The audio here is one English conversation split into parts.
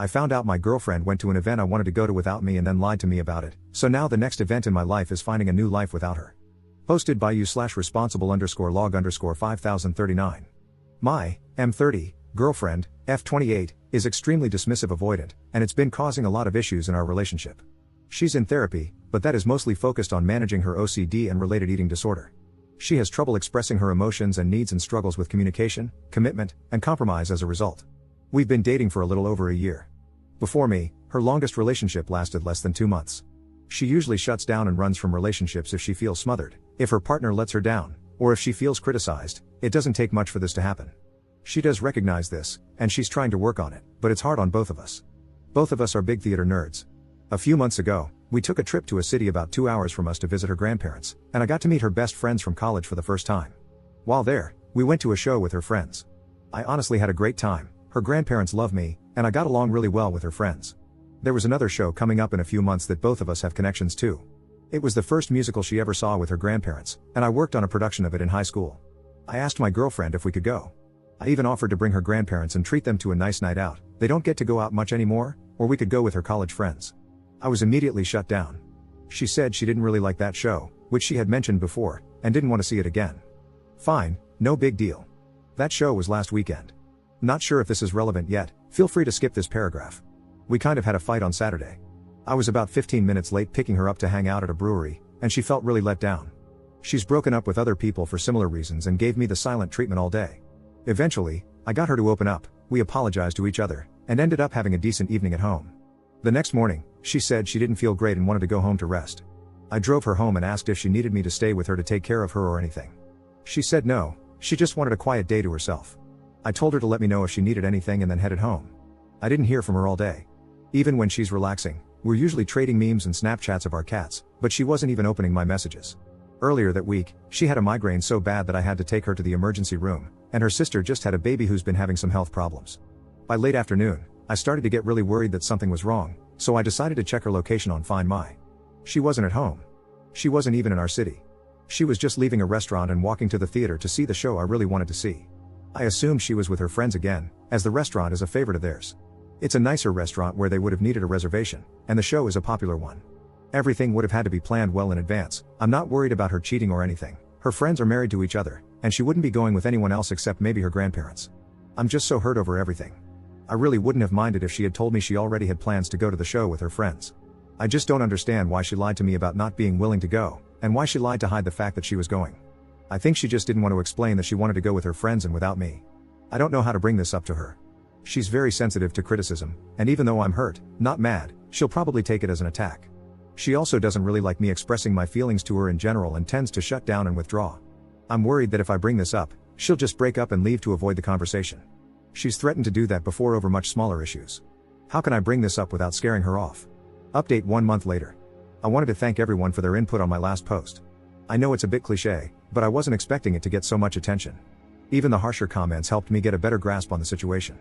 I found out my girlfriend went to an event I wanted to go to without me and then lied to me about it, so now the next event in my life is finding a new life without her. Posted by you/responsible_log_5039. My M30 girlfriend, F28, is extremely dismissive avoidant, and it's been causing a lot of issues in our relationship. She's in therapy, but that is mostly focused on managing her OCD and related eating disorder. She has trouble expressing her emotions and needs and struggles with communication, commitment, and compromise as a result. We've been dating for a little over a year. Before me, her longest relationship lasted less than 2 months. She usually shuts down and runs from relationships if she feels smothered, if her partner lets her down, or if she feels criticized. It doesn't take much for this to happen. She does recognize this, and she's trying to work on it, but it's hard on both of us. Both of us are big theater nerds. A few months ago, we took a trip to a city about 2 hours from us to visit her grandparents, and I got to meet her best friends from college for the first time. While there, we went to a show with her friends. I honestly had a great time. Her grandparents love me, and I got along really well with her friends. There was another show coming up in a few months that both of us have connections to. It was the first musical she ever saw with her grandparents, and I worked on a production of it in high school. I asked my girlfriend if we could go. I even offered to bring her grandparents and treat them to a nice night out. They don't get to go out much anymore, or we could go with her college friends. I was immediately shut down. She said she didn't really like that show, which she had mentioned before, and didn't want to see it again. Fine, no big deal. That show was last weekend. Not sure if this is relevant yet, feel free to skip this paragraph. We kind of had a fight on Saturday. I was about 15 minutes late picking her up to hang out at a brewery, and she felt really let down. She's broken up with other people for similar reasons and gave me the silent treatment all day. Eventually, I got her to open up, we apologized to each other, and ended up having a decent evening at home. The next morning, she said she didn't feel great and wanted to go home to rest. I drove her home and asked if she needed me to stay with her to take care of her or anything. She said no, she just wanted a quiet day to herself. I told her to let me know if she needed anything and then headed home. I didn't hear from her all day. Even when she's relaxing, we're usually trading memes and Snapchats of our cats, but she wasn't even opening my messages. Earlier that week, she had a migraine so bad that I had to take her to the emergency room, and her sister just had a baby who's been having some health problems. By late afternoon, I started to get really worried that something was wrong, so I decided to check her location on Find My. She wasn't at home. She wasn't even in our city. She was just leaving a restaurant and walking to the theater to see the show I really wanted to see. I assumed she was with her friends again, as the restaurant is a favorite of theirs. It's a nicer restaurant where they would have needed a reservation, and the show is a popular one. Everything would have had to be planned well in advance. I'm not worried about her cheating or anything. Her friends are married to each other, and she wouldn't be going with anyone else except maybe her grandparents. I'm just so hurt over everything. I really wouldn't have minded if she had told me she already had plans to go to the show with her friends. I just don't understand why she lied to me about not being willing to go, and why she lied to hide the fact that she was going. I think she just didn't want to explain that she wanted to go with her friends and without me. I don't know how to bring this up to her. She's very sensitive to criticism, and even though I'm hurt, not mad, she'll probably take it as an attack. She also doesn't really like me expressing my feelings to her in general and tends to shut down and withdraw. I'm worried that if I bring this up, she'll just break up and leave to avoid the conversation. She's threatened to do that before over much smaller issues. How can I bring this up without scaring her off? Update 1 month later. I wanted to thank everyone for their input on my last post. I know it's a bit cliche, but I wasn't expecting it to get so much attention. Even the harsher comments helped me get a better grasp on the situation.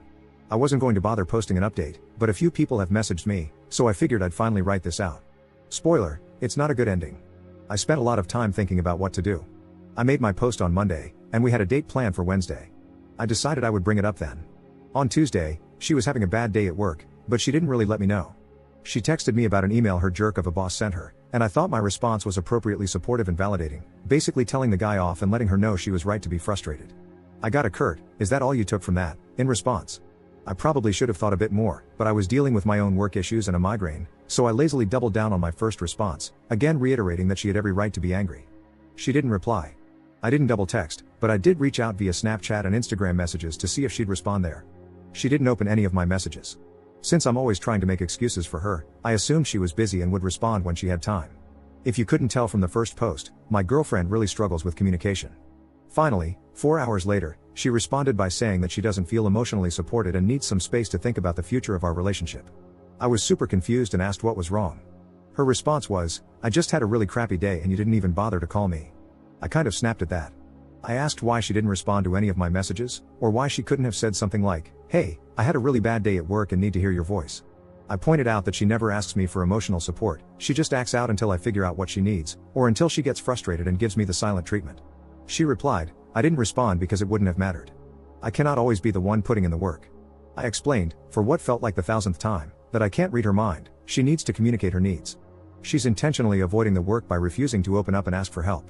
I wasn't going to bother posting an update, but a few people have messaged me, so I figured I'd finally write this out. Spoiler, it's not a good ending. I spent a lot of time thinking about what to do. I made my post on Monday, and we had a date planned for Wednesday. I decided I would bring it up then. On Tuesday, she was having a bad day at work, but she didn't really let me know. She texted me about an email her jerk of a boss sent her, and I thought my response was appropriately supportive and validating, basically telling the guy off and letting her know she was right to be frustrated. I got a curt, "Is that all you took from that?" in response. I probably should have thought a bit more, but I was dealing with my own work issues and a migraine, so I lazily doubled down on my first response, again reiterating that she had every right to be angry. She didn't reply. I didn't double text, but I did reach out via Snapchat and Instagram messages to see if she'd respond there. She didn't open any of my messages. Since I'm always trying to make excuses for her, I assumed she was busy and would respond when she had time. If you couldn't tell from the first post, my girlfriend really struggles with communication. Finally, 4 hours later, she responded by saying that she doesn't feel emotionally supported and needs some space to think about the future of our relationship. I was super confused and asked what was wrong. Her response was, "I just had a really crappy day and you didn't even bother to call me." I kind of snapped at that. I asked why she didn't respond to any of my messages, or why she couldn't have said something like, "Hey, I had a really bad day at work and need to hear your voice." I pointed out that she never asks me for emotional support, she just acts out until I figure out what she needs, or until she gets frustrated and gives me the silent treatment. She replied, "I didn't respond because it wouldn't have mattered. I cannot always be the one putting in the work. I explained, for what felt like the thousandth time, that I can't read her mind, she needs to communicate her needs. She's intentionally avoiding the work by refusing to open up and ask for help.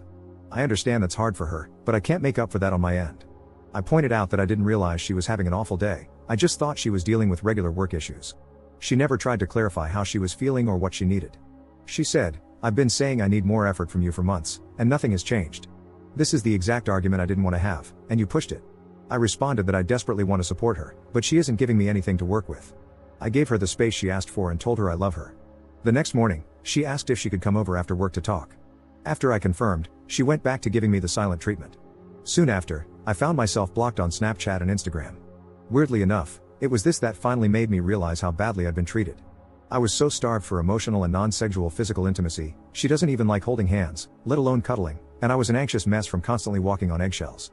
I understand that's hard for her, but I can't make up for that on my end. I pointed out that I didn't realize she was having an awful day, I just thought she was dealing with regular work issues. She never tried to clarify how she was feeling or what she needed. She said, "I've been saying I need more effort from you for months, and nothing has changed. This is the exact argument I didn't want to have, and you pushed it." I responded that I desperately want to support her, but she isn't giving me anything to work with. I gave her the space she asked for and told her I love her. The next morning, she asked if she could come over after work to talk. After I confirmed, she went back to giving me the silent treatment. Soon after, I found myself blocked on Snapchat and Instagram. Weirdly enough, it was this that finally made me realize how badly I'd been treated. I was so starved for emotional and non-sexual physical intimacy, she doesn't even like holding hands, let alone cuddling, and I was an anxious mess from constantly walking on eggshells.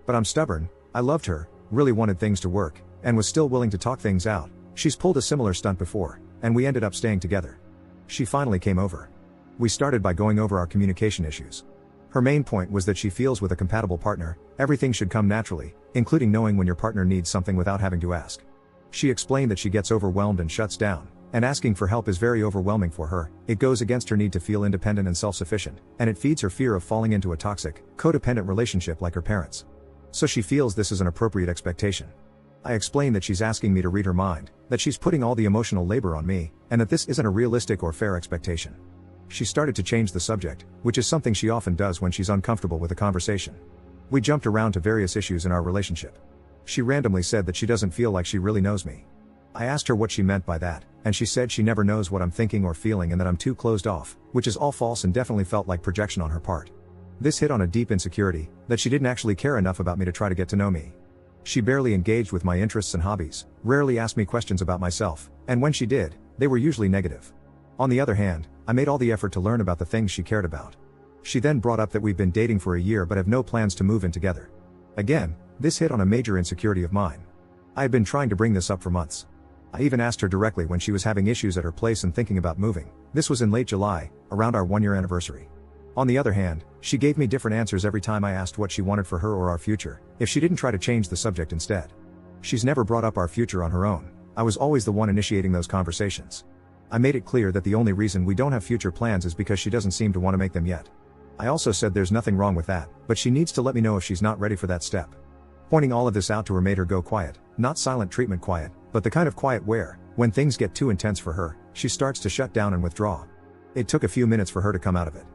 But I'm stubborn, I loved her, really wanted things to work, and was still willing to talk things out. She's pulled a similar stunt before, and we ended up staying together. She finally came over. We started by going over our communication issues. Her main point was that she feels with a compatible partner, everything should come naturally, including knowing when your partner needs something without having to ask. She explained that she gets overwhelmed and shuts down, and asking for help is very overwhelming for her. It goes against her need to feel independent and self-sufficient, and it feeds her fear of falling into a toxic, codependent relationship like her parents. So she feels this is an appropriate expectation. I explained that she's asking me to read her mind, that she's putting all the emotional labor on me, and that this isn't a realistic or fair expectation. She started to change the subject, which is something she often does when she's uncomfortable with a conversation. We jumped around to various issues in our relationship. She randomly said that she doesn't feel like she really knows me. I asked her what she meant by that, and she said she never knows what I'm thinking or feeling and that I'm too closed off, which is all false and definitely felt like projection on her part. This hit on a deep insecurity, that she didn't actually care enough about me to try to get to know me. She barely engaged with my interests and hobbies, rarely asked me questions about myself, and when she did, they were usually negative. On the other hand, I made all the effort to learn about the things she cared about. She then brought up that we've been dating for a year but have no plans to move in together. Again, this hit on a major insecurity of mine. I had been trying to bring this up for months. I even asked her directly when she was having issues at her place and thinking about moving. This was in late July, around our 1-year anniversary. On the other hand, she gave me different answers every time I asked what she wanted for her or our future, if she didn't try to change the subject instead. She's never brought up our future on her own. I was always the one initiating those conversations. I made it clear that the only reason we don't have future plans is because she doesn't seem to want to make them yet. I also said there's nothing wrong with that, but she needs to let me know if she's not ready for that step. Pointing all of this out to her made her go quiet, not silent treatment quiet, but the kind of quiet where, when things get too intense for her, she starts to shut down and withdraw. It took a few minutes for her to come out of it.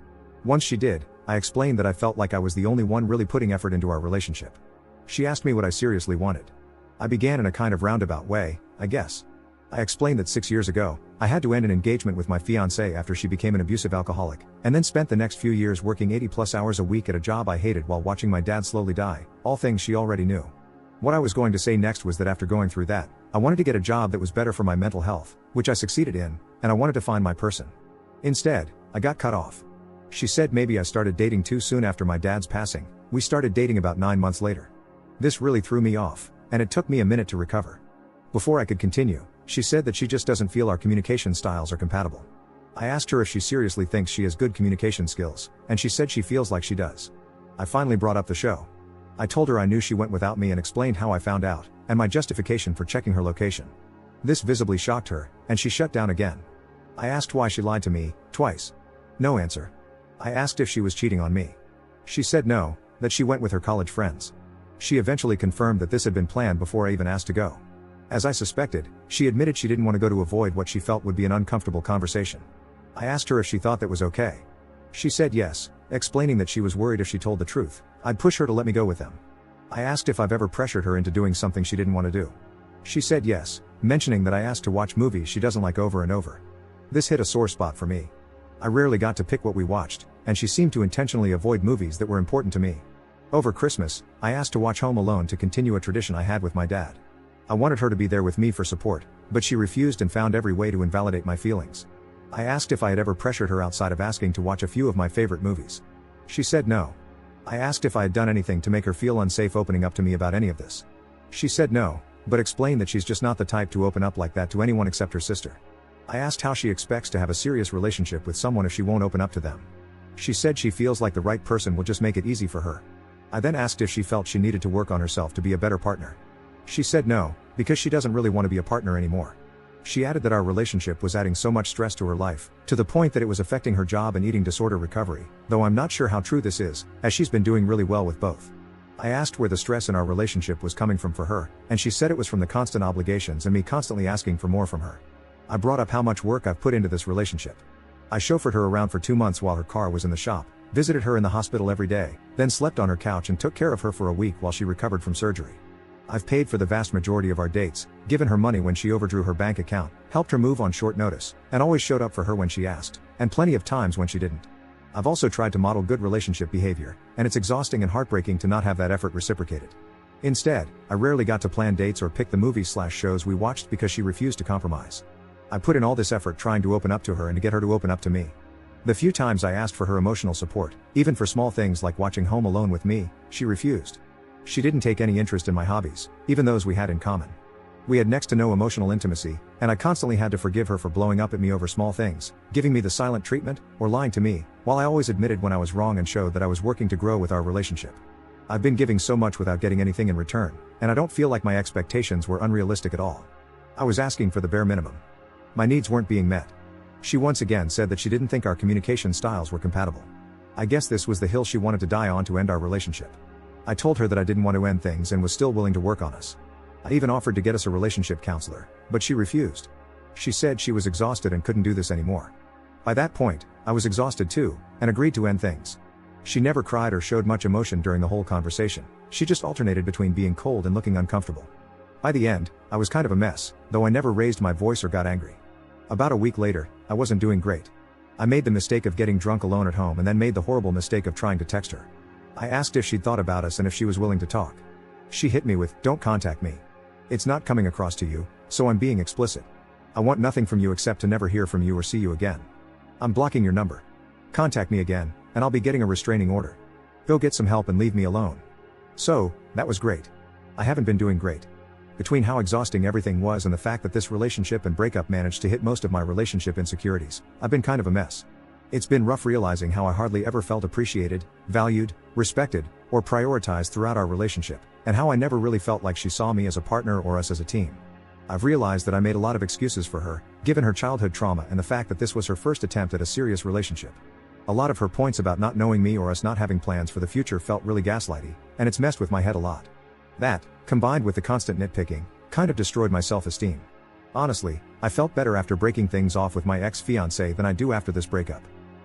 Once she did, I explained that I felt like I was the only one really putting effort into our relationship. She asked me what I seriously wanted. I began in a kind of roundabout way, I guess. I explained that 6 years ago, I had to end an engagement with my fiancée after she became an abusive alcoholic, and then spent the next few years working 80+ hours a week at a job I hated while watching my dad slowly die, all things she already knew. What I was going to say next was that after going through that, I wanted to get a job that was better for my mental health, which I succeeded in, and I wanted to find my person. Instead, I got cut off. She said maybe I started dating too soon after my dad's passing. We started dating about 9 months later. This really threw me off, and it took me a minute to recover. Before I could continue, she said that she just doesn't feel our communication styles are compatible. I asked her if she seriously thinks she has good communication skills, and she said she feels like she does. I finally brought up the show. I told her I knew she went without me and explained how I found out, and my justification for checking her location. This visibly shocked her, and she shut down again. I asked why she lied to me, twice. No answer. I asked if she was cheating on me. She said no, that she went with her college friends. She eventually confirmed that this had been planned before I even asked to go. As I suspected, she admitted she didn't want to go to avoid what she felt would be an uncomfortable conversation. I asked her if she thought that was okay. She said yes, explaining that she was worried if she told the truth, I'd push her to let me go with them. I asked if I've ever pressured her into doing something she didn't want to do. She said yes, mentioning that I asked to watch movies she doesn't like over and over. This hit a sore spot for me. I rarely got to pick what we watched, and she seemed to intentionally avoid movies that were important to me. Over Christmas, I asked to watch Home Alone to continue a tradition I had with my dad. I wanted her to be there with me for support, but she refused and found every way to invalidate my feelings. I asked if I had ever pressured her outside of asking to watch a few of my favorite movies. She said no. I asked if I had done anything to make her feel unsafe opening up to me about any of this. She said no, but explained that she's just not the type to open up like that to anyone except her sister. I asked how she expects to have a serious relationship with someone if she won't open up to them. She said she feels like the right person will just make it easy for her. I then asked if she felt she needed to work on herself to be a better partner. She said no, because she doesn't really want to be a partner anymore. She added that our relationship was adding so much stress to her life, to the point that it was affecting her job and eating disorder recovery, though I'm not sure how true this is, as she's been doing really well with both. I asked where the stress in our relationship was coming from for her, and she said it was from the constant obligations and me constantly asking for more from her. I brought up how much work I've put into this relationship. I chauffeured her around for 2 months while her car was in the shop, visited her in the hospital every day, then slept on her couch and took care of her for a week while she recovered from surgery. I've paid for the vast majority of our dates, given her money when she overdrew her bank account, helped her move on short notice, and always showed up for her when she asked, and plenty of times when she didn't. I've also tried to model good relationship behavior, and it's exhausting and heartbreaking to not have that effort reciprocated. Instead, I rarely got to plan dates or pick the movies/shows we watched because she refused to compromise. I put in all this effort trying to open up to her and to get her to open up to me. The few times I asked for her emotional support, even for small things like watching Home Alone with me, she refused. She didn't take any interest in my hobbies, even those we had in common. We had next to no emotional intimacy, and I constantly had to forgive her for blowing up at me over small things, giving me the silent treatment, or lying to me, while I always admitted when I was wrong and showed that I was working to grow with our relationship. I've been giving so much without getting anything in return, and I don't feel like my expectations were unrealistic at all. I was asking for the bare minimum. My needs weren't being met. She once again said that she didn't think our communication styles were compatible. I guess this was the hill she wanted to die on to end our relationship. I told her that I didn't want to end things and was still willing to work on us. I even offered to get us a relationship counselor, but she refused. She said she was exhausted and couldn't do this anymore. By that point, I was exhausted too, and agreed to end things. She never cried or showed much emotion during the whole conversation. She just alternated between being cold and looking uncomfortable. By the end, I was kind of a mess, though I never raised my voice or got angry. About a week later, I wasn't doing great. I made the mistake of getting drunk alone at home and then made the horrible mistake of trying to text her. I asked if she'd thought about us and if she was willing to talk. She hit me with, "Don't contact me. It's not coming across to you, so I'm being explicit. I want nothing from you except to never hear from you or see you again. I'm blocking your number. Contact me again, and I'll be getting a restraining order. Go get some help and leave me alone." So, that was great. I haven't been doing great. Between how exhausting everything was and the fact that this relationship and breakup managed to hit most of my relationship insecurities, I've been kind of a mess. It's been rough realizing how I hardly ever felt appreciated, valued, respected, or prioritized throughout our relationship, and how I never really felt like she saw me as a partner or us as a team. I've realized that I made a lot of excuses for her, given her childhood trauma and the fact that this was her first attempt at a serious relationship. A lot of her points about not knowing me or us not having plans for the future felt really gaslighty, and it's messed with my head a lot. That, combined with the constant nitpicking, kind of destroyed my self-esteem. Honestly, I felt better after breaking things off with my ex-fiancé than I do after this breakup.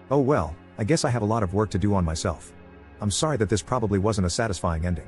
Oh well, I guess I have a lot of work to do on myself. I'm sorry that this probably wasn't a satisfying ending.